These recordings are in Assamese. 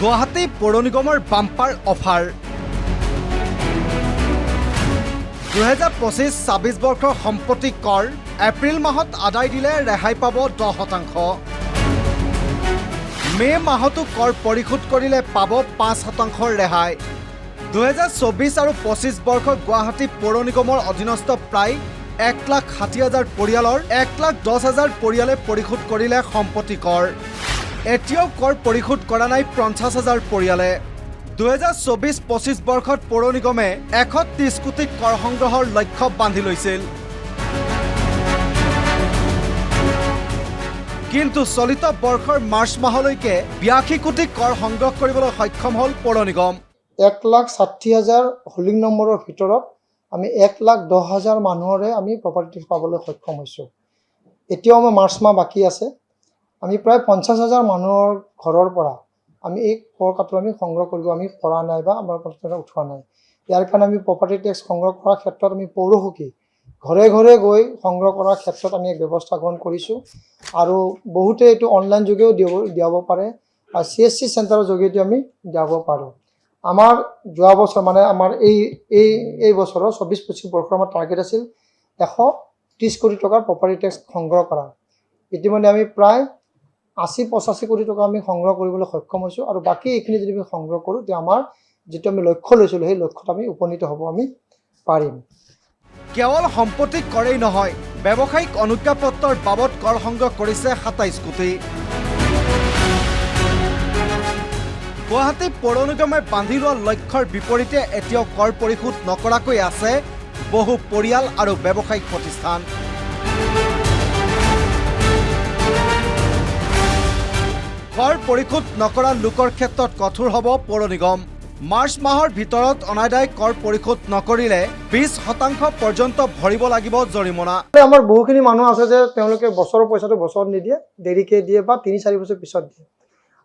গুৱাহাটী পৌৰ নিগমৰ বাম্পাৰ অফাৰ 2025-26 বৰ্ষৰ সম্পত্তি কৰ এপ্ৰিল মাহত আদায় দিলে ৰেহাই পাব 10%। মে মাহতো কৰ পৰিশোধ কৰিলে পাব 5% ৰেহাই। 2024 আৰু 25 বৰ্ষৰ গুৱাহাটী পৌৰ নিগমৰ অধীনস্থ প্ৰায় 1,60,000 পৰিয়ালৰ 1,10,000 পৰিয়ালে পৰিশোধ কৰিলে সম্পত্তি কৰ। এতিয়াও কৰ পৰিশোধ কৰা নাই 50,000 পৰিয়ালে। 2024-25 বৰ্ষত পৌৰ নিগমে 130 কোটি কৰ সংগ্ৰহৰ লক্ষ্য বান্ধি লৈছিল। কিন্তু চলিত বৰ্ষৰ মাৰ্চ মাহলৈকে 82 কোটি কৰ সংগ্ৰহ কৰিবলৈ সক্ষম হ'ল পৌৰ নিগম। 1,60,000 হোল্ডিং নম্বৰৰ ভিতৰত আমি 1,10,000 মানুহৰে আমি প্ৰপাৰ্টি পাবলৈ সক্ষম হৈছোঁ। এতিয়াও আমাৰ মাৰ্চ মাহ বাকী আছে। আমি প্ৰায় 50,000 মানুহৰ ঘৰৰ পৰা আমি এই কৰ কাটো আমি সংগ্ৰহ কৰিব আমি পৰা নাই বা আমাৰ পৰা উঠোৱা নাই। ইয়াৰ কাৰণে আমি প্ৰপাৰ্টি টেক্স সংগ্ৰহ কৰাৰ ক্ষেত্ৰত আমি পৌৰসখী ঘৰে ঘৰে গৈ সংগ্ৰহ কৰাৰ ক্ষেত্ৰত আমি এক ব্যৱস্থা গ্ৰহণ কৰিছোঁ আৰু বহুতে এইটো অনলাইন যোগেও দিয়াব পাৰে আৰু CSC চেণ্টাৰৰ যোগেদি আমি দিয়াব পাৰোঁ। আমাৰ যোৱা বছৰ মানে আমাৰ এই বছৰৰ 24-25 বৰ্ষৰ আমাৰ টাৰ্গেট আছিল 130 কোটি টকাৰ প্ৰপাৰ্টি টেক্স সংগ্ৰহ কৰা। ইতিমধ্যে আমি প্ৰায় 80-85 কোটি টকা আমি সংগ্ৰহ কৰিবলৈ সক্ষম হৈছোঁ আৰু বাকী এইখিনি যদি আমি সংগ্ৰহ কৰোঁ তেতিয়া আমাৰ যিটো আমি লক্ষ্য লৈছিলোঁ সেই লক্ষ্যত আমি উপনীত হ'ব আমি পাৰিম। কেৱল সম্পত্তি কৰেই নহয়, ব্যৱসায়িক অনুজ্ঞাপত্ৰৰ বাবদ কৰ সংগ্ৰহ কৰিছে 27 কোটি। গুৱাহাটী পৌৰ নিগমে বান্ধি লোৱা লক্ষ্যৰ বিপৰীতে এতিয়াও কৰ পৰিশোধ নকৰাকৈ আছে বহু পৰিয়াল আৰু ব্যৱসায়িক প্ৰতিষ্ঠান। কৰ পৰিশোধ নকৰা লোকৰ ক্ষেত্ৰত কঠোৰ হ'ব পৌৰ নিগম। মাৰ্চ মাহৰ ভিতৰত অনাদায় কৰ পৰিশোধ নকৰিলে 20% পৰ্যন্ত ভৰিব লাগিব জৰিমনা। আমাৰ বহুখিনি মানুহ আছে যে তেওঁলোকে বছৰৰ পইচাটো বছৰত নিদিয়ে, দেৰিকৈ দিয়ে বা 3-4 বছৰ পিছত দিয়ে।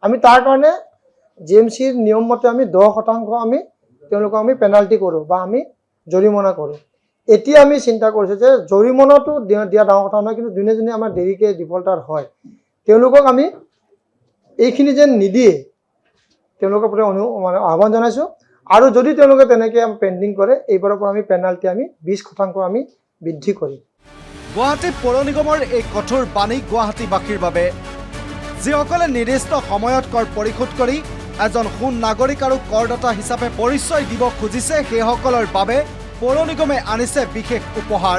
আমি তাৰ কাৰণে GMCৰ নিয়ম মতে আমি 10% আমি তেওঁলোকক আমি পেনাল্টি কৰোঁ বা আমি জৰিমনা কৰোঁ। এতিয়া আমি চিন্তা কৰিছোঁ যে জৰিমনাটো দিয়া ডাঙৰ কথা নহয়, কিন্তু যোনে যোনে আমাৰ দেৰিকৈ ডিফল্টাৰ হয় তেওঁলোকক আমি এইখিনি যেন নিদিয়ে তেওঁলোকৰ প্ৰতি মানে আহ্বান জনাইছোঁ। আৰু যদি তেওঁলোকে তেনেকৈ পেণ্ডিং কৰে এইবাৰৰ পৰা আমি পেনাল্টি আমি 20% আমি বৃদ্ধি কৰিম। গুৱাহাটী পৌৰ নিগমৰ এই কঠোৰ বাণী গুৱাহাটীবাসীৰ বাবে, যিসকলে নিৰ্দিষ্ট সময়ত কৰ পৰিশোধ কৰি এজন সুনাগৰিক আৰু কৰদাতা হিচাপে পৰিচয় দিব খুজিছে সেইসকলৰ বাবে পৌৰ নিগমে আনিছে বিশেষ উপহাৰ।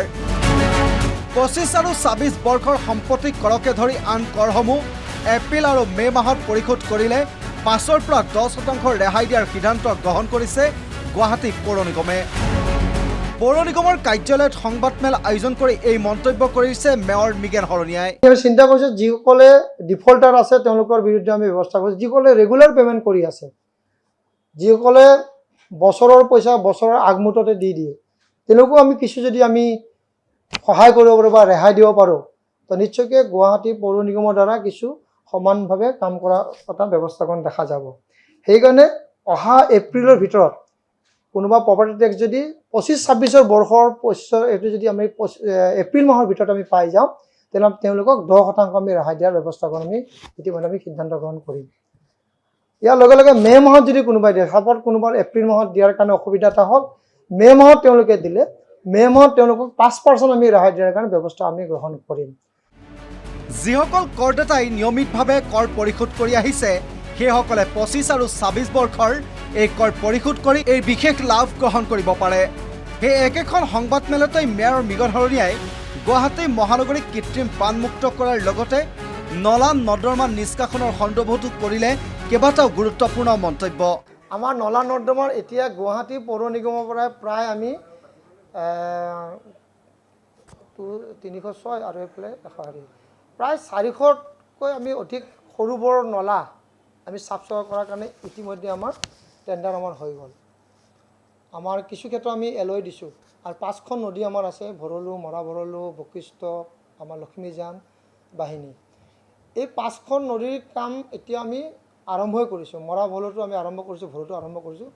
25 আৰু 26 বৰ্ষৰ সম্পত্তি কৰকে ধৰি আন কৰসমূহ এপ্ৰিল আৰু মে মাহত পৰিশোধ কৰিলে 5-ৰ পৰা 10% ৰেহাই দিয়াৰ সিদ্ধান্ত গ্ৰহণ কৰিছে গুৱাহাটী পৌৰ নিগমে। পৌৰ নিগমৰ কাৰ্যালয়ত সংবাদমেল আয়োজন কৰি এই মন্তব্য কৰিছে মেয়ৰ মৃগেন শৰণীয়াই। আমি চিন্তা কৰিছোঁ যিসকলে ডিফল্টাৰ আছে তেওঁলোকৰ বিৰুদ্ধে আমি ব্যৱস্থা কৰিছোঁ। যিসকলে ৰেগুলাৰ পে'মেণ্ট কৰি আছে, যিসকলে বছৰৰ পইচা বছৰৰ আগমুহূৰ্ততে দি দিয়ে, তেওঁলোকেও আমি কিছু যদি আমি সহায় কৰিব পাৰোঁ বা ৰেহাই দিব পাৰোঁ তো নিশ্চয়কৈ গুৱাহাটী পৌৰ নিগমৰ দ্বাৰা কিছু সমানভাৱে কাম কৰা এটা ব্যৱস্থাখন দেখা যাব। সেইকাৰণে অহা এপ্ৰিলৰ ভিতৰত কোনোবা প্ৰপাৰ্টি টেক্স যদি 25-26 বৰ্ষৰ পইচা এইটো যদি আমি এপ্ৰিল মাহৰ ভিতৰত আমি পাই যাওঁ তেনেহ'লে তেওঁলোকক 10% আমি ৰেহাই দিয়াৰ ব্যৱস্থাখন আমি ইতিমধ্যে আমি সিদ্ধান্ত গ্ৰহণ কৰিম। ইয়াৰ লগে লগে মে মাহত যদি কোনোবাই দিয়ে, সাপত কোনোবাৰ এপ্ৰিল মাহত দিয়াৰ কাৰণে অসুবিধা এটা হ'ল, মে মাহত তেওঁলোকে দিলে মে মাহত তেওঁলোকক 5% আমি ৰেহাই দিয়াৰ কাৰণে ব্যৱস্থা আমি গ্ৰহণ কৰিম। যিসকল কৰদাতাই নিয়মিতভাৱে কৰ পৰিশোধ কৰি আহিছে সেইসকলে 25 আৰু 26 বৰ্ষৰ এই কৰ পৰিশোধ কৰি এই বিশেষ লাভ গ্ৰহণ কৰিব পাৰে। সেই একেখন সংবাদমেলতেই মেয়ৰ মৃগেন শৰণীয়াই গুৱাহাটী মহানগৰীক কৃত্ৰিম বানমুক্ত কৰাৰ লগতে নলা নৰ্দমা নিষ্কাশনৰ সন্দৰ্ভতো কৰিলে কেইবাটাও গুৰুত্বপূৰ্ণ মন্তব্য। আমাৰ নলা নৰ্দমাৰ এতিয়া গুৱাহাটী পৌৰ নিগমৰ পৰা প্ৰায় আমি 306 আৰু এইফালে 100 প্ৰায় 400তকৈ আমি অধিক সৰু বৰ নলা আমি চাফ চাফা কৰাৰ কাৰণে ইতিমধ্যে আমাৰ টেণ্ডাৰ আমাৰ হৈ গ'ল। আমাৰ কিছু ক্ষেত্ৰত আমি LOI দিছোঁ আৰু 5খন নদী আমাৰ আছে, ভৰলু, মৰা ভৰলু, বশিষ্ঠ, আমাৰ লক্ষ্মীজান, বাহিনী। এই 5খন নদীৰ কাম এতিয়া আমি আৰম্ভই কৰিছোঁ। মৰা ভৰলুটো আমি আৰম্ভ কৰিছোঁ, ভৰলুটো আৰম্ভ কৰিছোঁ।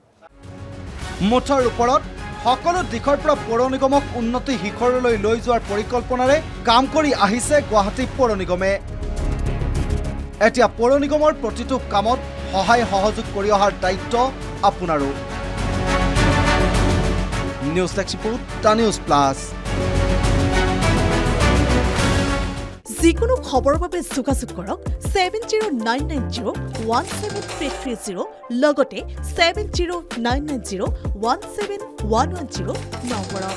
মুঠৰ ওপৰত সকলো দিশৰ পৰা পৌৰ নিগমক উন্নতি শিখৰলৈ লৈ যোৱাৰ পৰিকল্পনাৰে কাম কৰি আহিছে গুৱাহাটী পৌৰ নিগমে। এতিয়া পৌৰ নিগমৰ প্ৰতিটো কামত সহায় সহযোগ কৰি অহাৰ দায়িত্ব আপোনাৰো। News desk report, the news plus. যিকোনো খবৰৰ বাবে যোগাযোগ কৰক 7099017330 লগতে 7099017110 নম্বৰত।